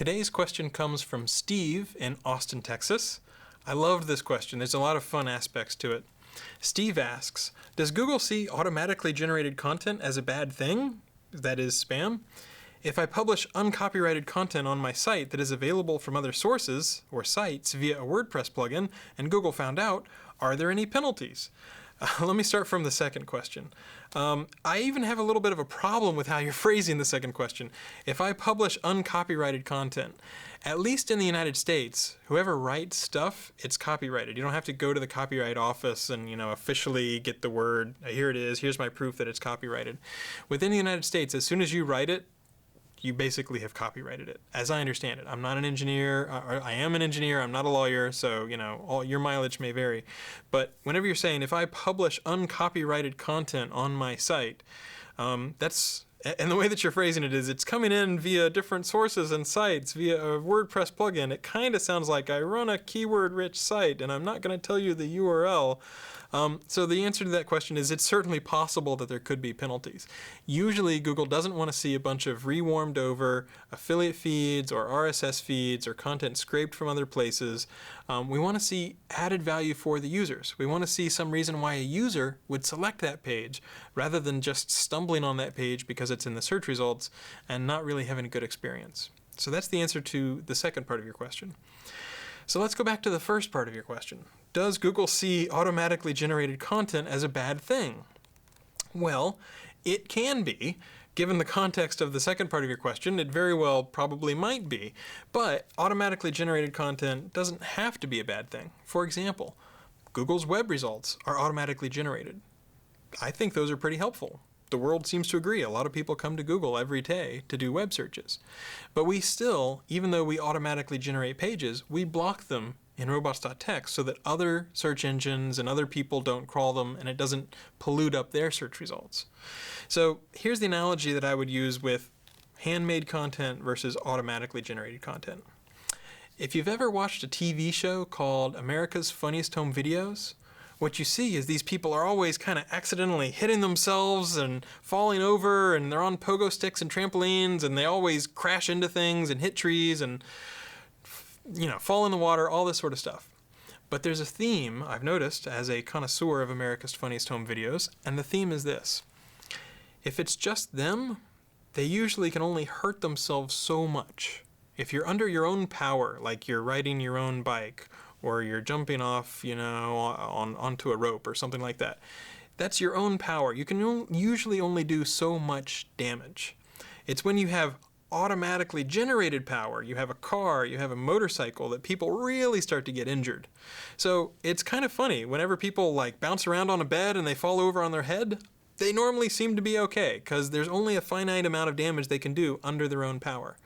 Today's question comes from Steve in Austin, Texas. I loved this question. There's a lot of fun aspects to it. Steve asks, does Google see automatically generated content as a bad thing? That is spam. If I publish uncopyrighted content on my site that is available from other sources or sites via a WordPress plugin and Google found out, are there any penalties? Let me start from the second question. I even have a little bit of a problem with how you're phrasing the second question. If I publish uncopyrighted content, at least in the United States, whoever writes stuff, it's copyrighted. You don't have to go to the Copyright Office and, officially get the word, here it is, here's my proof that it's copyrighted. Within the United States, as soon as you write it, you basically have copyrighted it, as I understand it. I'm not an engineer, I am an engineer, I'm not a lawyer, so, all your mileage may vary. But whenever you're saying, if I publish uncopyrighted content on my site, and the way that you're phrasing it is, it's coming in via different sources and sites, via a WordPress plugin. It kind of sounds like I run a keyword-rich site, and I'm not going to tell you the URL. So the answer to that question is it's certainly possible that there could be penalties. Usually Google doesn't want to see a bunch of rewarmed over affiliate feeds or RSS feeds or content scraped from other places. We want to see added value for the users. We want to see some reason why a user would select that page rather than just stumbling on that page because it's in the search results and not really having a good experience. So that's the answer to the second part of your question. So let's go back to the first part of your question. Does Google see automatically generated content as a bad thing? Well, it can be. Given the context of the second part of your question, it very well probably might be. But automatically generated content doesn't have to be a bad thing. For example, Google's web results are automatically generated. I think those are pretty helpful. The world seems to agree. A lot of people come to Google every day to do web searches. But we still, even though we automatically generate pages, we block them in robots.txt so that other search engines and other people don't crawl them and it doesn't pollute up their search results. So here's the analogy that I would use with handmade content versus automatically generated content. If you've ever watched a TV show called America's Funniest Home Videos, what you see is these people are always kind of accidentally hitting themselves and falling over, and they're on pogo sticks and trampolines, and they always crash into things and hit trees and fall in the water, all this sort of stuff. But there's a theme I've noticed as a connoisseur of America's Funniest Home Videos, and the theme is this. If it's just them, they usually can only hurt themselves so much. If you're under your own power, like you're riding your own bike, or you're jumping off, onto a rope or something like that. That's your own power. You can usually only do so much damage. It's when you have automatically generated power, you have a car, you have a motorcycle, that people really start to get injured. So it's kind of funny. Whenever people bounce around on a bed and they fall over on their head, they normally seem to be okay because there's only a finite amount of damage they can do under their own power.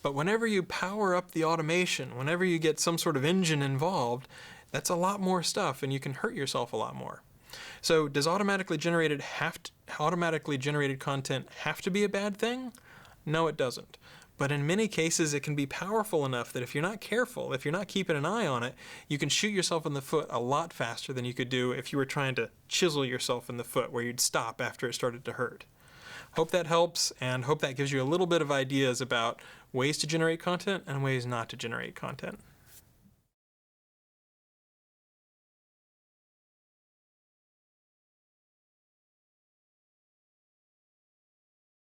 But whenever you power up the automation, whenever you get some sort of engine involved, that's a lot more stuff and you can hurt yourself a lot more. So does automatically generated content have to be a bad thing? No, it doesn't. But in many cases, it can be powerful enough that if you're not careful, if you're not keeping an eye on it, you can shoot yourself in the foot a lot faster than you could do if you were trying to chisel yourself in the foot where you'd stop after it started to hurt. Hope that helps, and hope that gives you a little bit of ideas about ways to generate content and ways not to generate content.